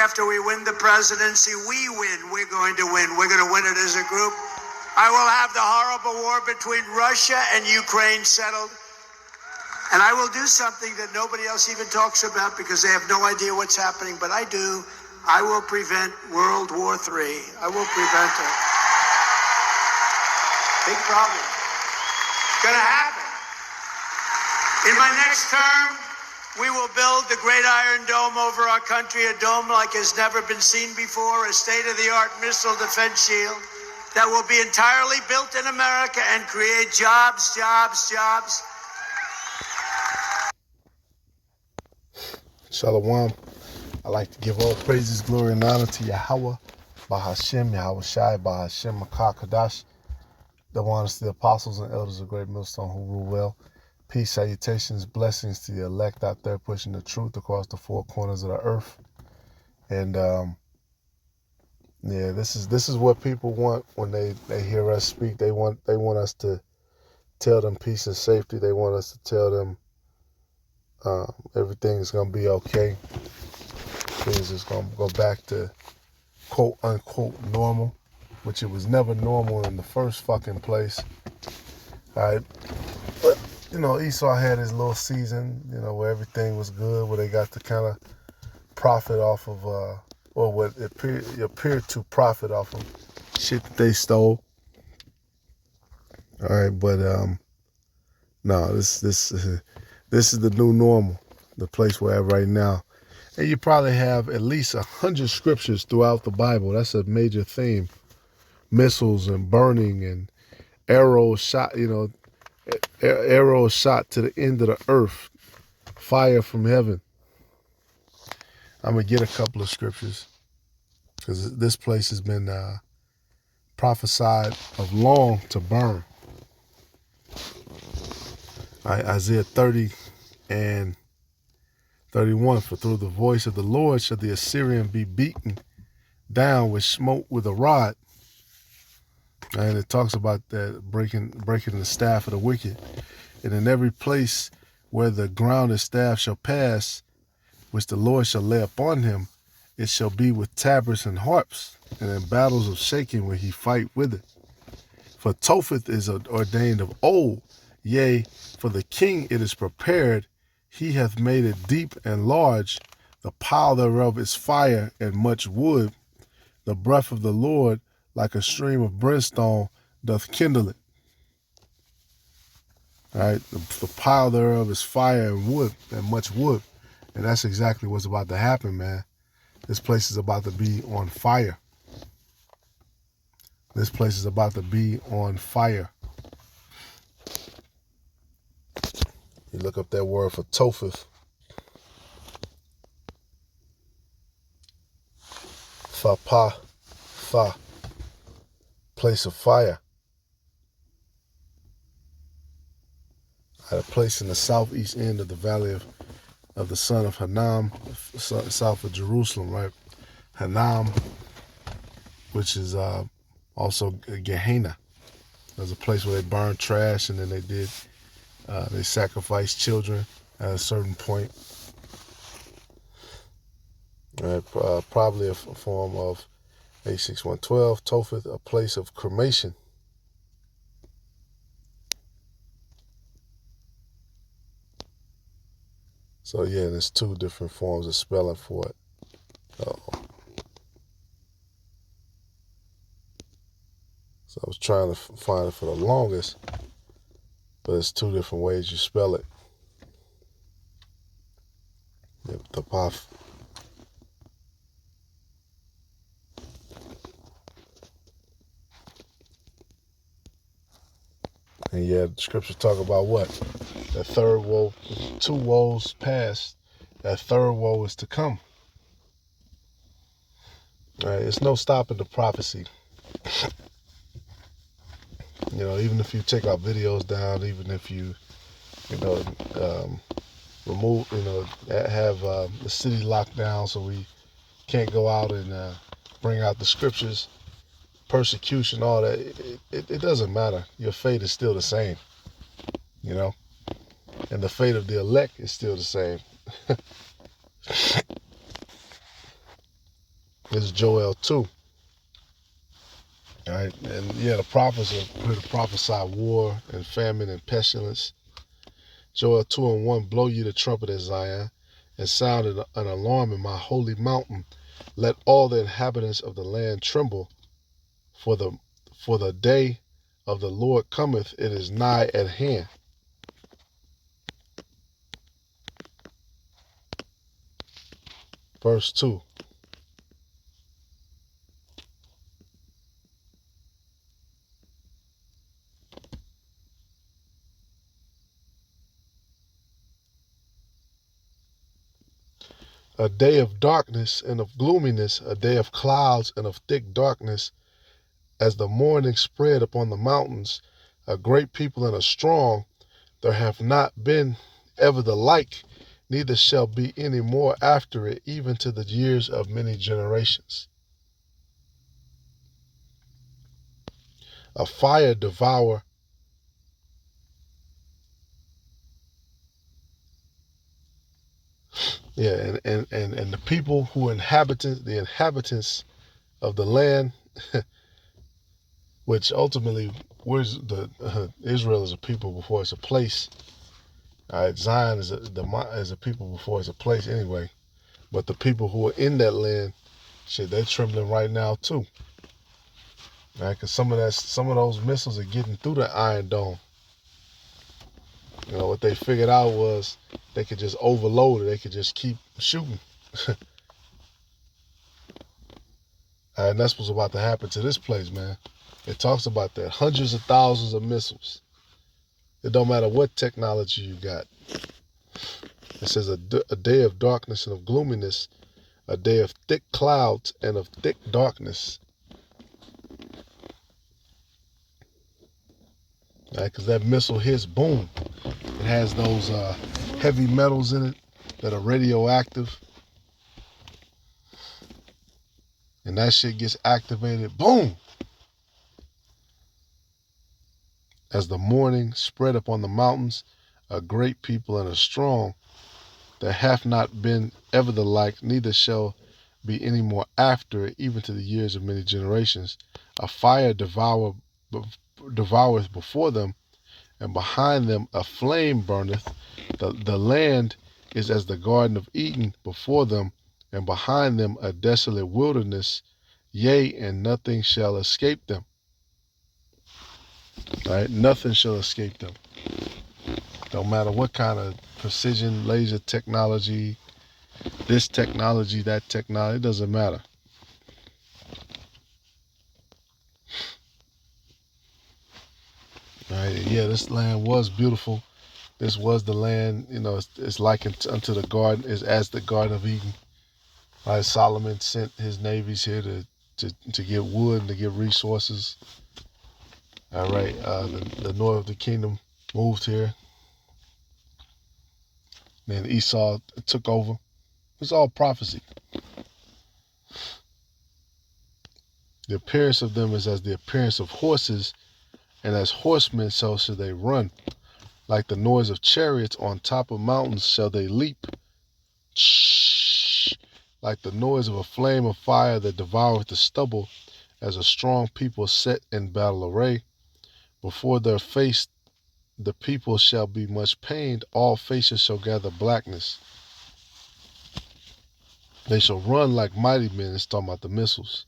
after we win the presidency, we win. We're going to win. We're going to win it as a group. I will have the horrible war between Russia and Ukraine settled. And I will do something that nobody else even talks about because they have no idea what's happening, but I do. I will prevent World War III. I will prevent it. Big problem. It's going to happen. In my next term, we will build the Great Iron Dome over our country, a dome like has never been seen before, a state-of-the-art missile defense shield that will be entirely built in America and create jobs, jobs, jobs. Shalom. I like to give all praises, glory, and honor to Yahweh, Bahashem, Yahweh Shai, Bahashem, Makah Kadash, the ones, the apostles and elders of Great Millstone who rule well. Peace, salutations, blessings to the elect out there pushing the truth across the four corners of the earth. And yeah, this is what people want when they hear us speak. They want us to tell them peace and safety. They want us to tell them everything is gonna be okay. Things is gonna go back to quote unquote normal, which it was never normal in the first fucking place. All right, but you know, Esau had his little season, you know, where everything was good, where they got to kind of profit off of, or what appeared to profit off of shit that they stole. All right, but no, this is the new normal, the place we're at right now. And you probably have at least 100 scriptures throughout the Bible. That's a major theme. Missiles and burning and arrows shot, you know, arrows shot to the end of the earth. Fire from heaven. I'm going to get a couple of scriptures because this place has been prophesied of long to burn. All right, Isaiah 30 and 31, for through the voice of the Lord shall the Assyrian be beaten down with smote with a rod. And it talks about that breaking the staff of the wicked. And in every place where the ground and staff shall pass, which the Lord shall lay upon him, it shall be with tabrets and harps, and in battles of shaking will he fight with it. For Topheth is ordained of old, yea, for the king it is prepared. He hath made it deep and large. The pile thereof is fire and much wood. The breath of the Lord, like a stream of brimstone, doth kindle it. All right, the pile thereof is fire and wood and much wood. And that's exactly what's about to happen, man. This place is about to be on fire. This place is about to be on fire. You look up that word for Topheth. Fa, place of fire. At a place in the southeast end of the valley of the son of Hanam, south of Jerusalem, right? Hanam, which is also Gehenna. There's a place where they burn trash, and then they sacrifice children at a certain point. Probably a form of A6112, Topheth, a place of cremation. So yeah, there's two different forms of spelling for it. So I was trying to find it for the longest, but it's two different ways you spell it. Yep, Tapaf. And yeah, the scriptures talk about what? That third woe, 2 woes past, that third woe is to come. All right, it's no stopping the prophecy. You know, even if you take our videos down, even if you remove, have the city locked down so we can't go out and bring out the scriptures, persecution, all that, it doesn't matter. Your fate is still the same, you know, and the fate of the elect is still the same. This is Joel 2. All right, and yeah, the prophets are here to prophesy war and famine and pestilence. Joel 2:1, blow ye the trumpet at Zion, and sound an alarm in my holy mountain. Let all the inhabitants of the land tremble, for the day of the Lord cometh, it is nigh at hand. Verse 2. A day of darkness and of gloominess, a day of clouds and of thick darkness, as the morning spread upon the mountains, a great people and a strong, there have not been ever the like, neither shall be any more after it, even to the years of many generations. A fire devour and the people who inhabit the inhabitants of the land, which ultimately, where's the Israel is a people before it's a place. Zion is a people before it's a place anyway. But the people who are in that land, shit, they're trembling right now too. Right? Because some of those missiles are getting through the Iron Dome. You know what they figured out was they could just overload it. They could just keep shooting. And that's what's about to happen to this place, man. It talks about that. Hundreds of thousands of missiles. It don't matter what technology you got. It says a day of darkness and of gloominess, a day of thick clouds and of thick darkness. Right? Because that missile hits, boom. It has those heavy metals in it that are radioactive. And that shit gets activated, boom. As the morning spread upon the mountains, a great people and a strong, that hath not been ever the like, neither shall be any more after it, even to the years of many generations. A fire devoureth before them, and behind them a flame burneth. The land is as the Garden of Eden before them, and behind them a desolate wilderness, yea, and nothing shall escape them. Right? Nothing shall escape them. No matter what kind of precision laser technology, this technology, that technology, it doesn't matter. Right? Yeah, this land was beautiful. This was the land, you know, it's likened unto the garden, is as the Garden of Eden. Right? Solomon sent his navies here to get wood and to get resources. All right, the north of the kingdom moved here. Then Esau took over. It's all prophecy. The appearance of them is as the appearance of horses, and as horsemen so shall they run. Like the noise of chariots on top of mountains shall they leap. Shh. Like the noise of a flame of fire that devoureth the stubble, as a strong people set in battle array. Before their face the people shall be much pained, all faces shall gather blackness. They shall run like mighty men. It's talking about the missiles.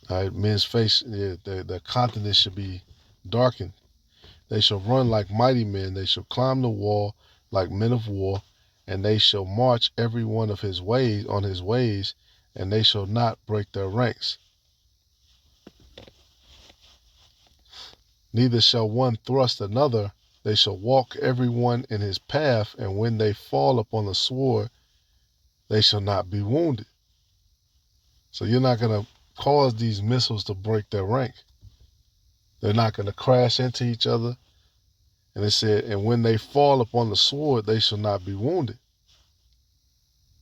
All right, men's face, yeah, their countenance should be darkened. They shall run like mighty men. They shall climb the wall like men of war, and they shall march every one of his ways on his ways, and they shall not break their ranks. Neither shall one thrust another. They shall walk every one in his path, and when they fall upon the sword, they shall not be wounded. So you're not going to cause these missiles to break their rank. They're not going to crash into each other. And it said, and when they fall upon the sword, they shall not be wounded.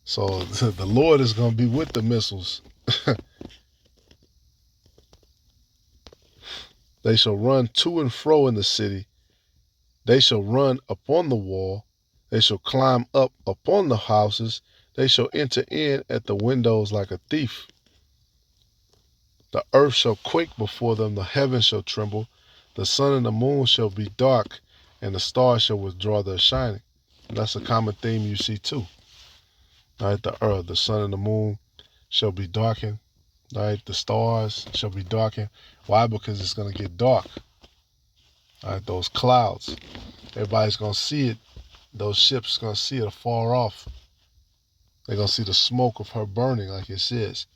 So the Lord is going to be with the missiles. They shall run to and fro in the city. They shall run upon the wall. They shall climb up upon the houses. They shall enter in at the windows like a thief. The earth shall quake before them, the heavens shall tremble, the sun and the moon shall be dark, and the stars shall withdraw their shining. And that's a common theme you see too. All right, the earth, the sun and the moon shall be darkened. All right, the stars shall be darkened. Why? Because it's going to get dark. All right, those clouds. Everybody's going to see it. Those ships going to see it afar off. They're going to see the smoke of her burning, like it says.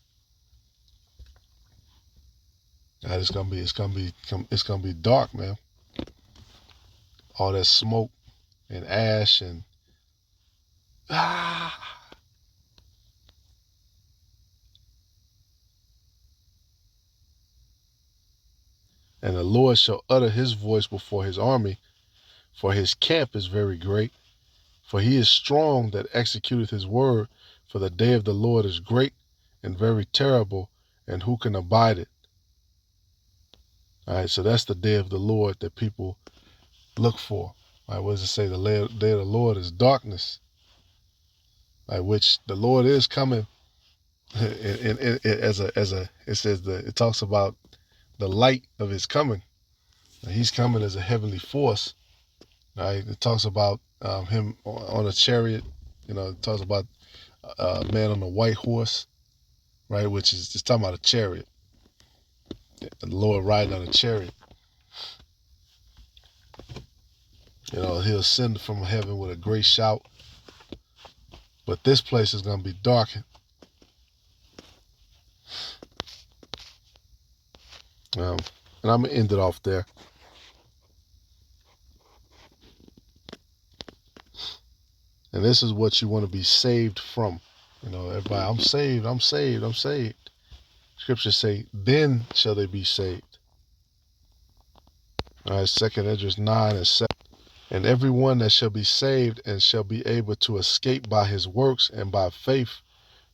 All right, it's going to be dark, man. All that smoke and ash and And the Lord shall utter his voice before his army, for his camp is very great. For he is strong that executeth his word, for the day of the Lord is great and very terrible, and who can abide it? All right, so that's the day of the Lord that people look for. All right, what does it say? The day of the Lord is darkness, right, which the Lord is coming. It talks about the light of his coming. He's coming as a heavenly force. Right? It talks about him on a chariot. It talks about a man on a white horse, right? Which is just talking about a chariot. The Lord riding on a chariot. He'll ascend from heaven with a great shout. But this place is going to be darkened. And I'm going to end it off there. And this is what you want to be saved from. Everybody, I'm saved, I'm saved, I'm saved. Scriptures say, then shall they be saved. All right, 2 Esdras 9 and 7. And every one that shall be saved and shall be able to escape by his works and by faith,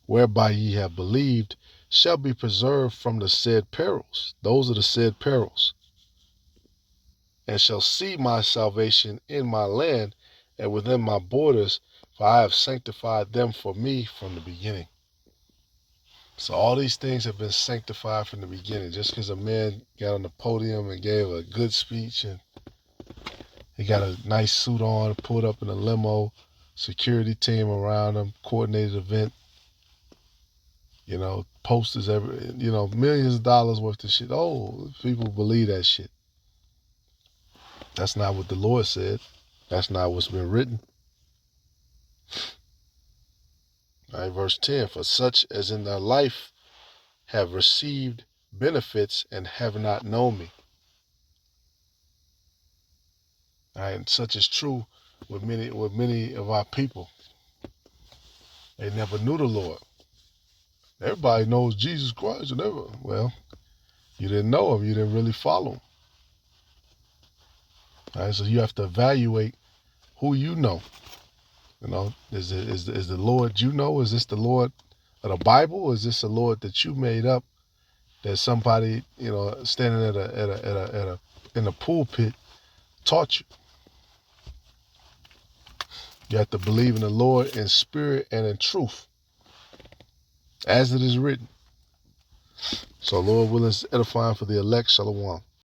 whereby ye have believed, shall be preserved from the said perils. Those are the said perils. And shall see my salvation in my land and within my borders, for I have sanctified them for me from the beginning. So all these things have been sanctified from the beginning. Just because a man got on the podium and gave a good speech and he got a nice suit on, pulled up in a limo, security team around him, coordinated event, posters, millions of dollars worth of shit. Oh, people believe that shit. That's not what the Lord said. That's not what's been written. All right, verse 10, for such as in their life have received benefits and have not known me. All right, and such is true with many of our people. They never knew the Lord. Everybody knows Jesus Christ and everything. Well, you didn't know him. You didn't really follow him. All right, so you have to evaluate who you know. Is the Lord you know? Is this the Lord of the Bible? Or is this the Lord that you made up? That somebody standing in a pulpit taught you. You have to believe in the Lord in spirit and in truth, as it is written. So, Lord willing, is edifying for the elect. Shalom.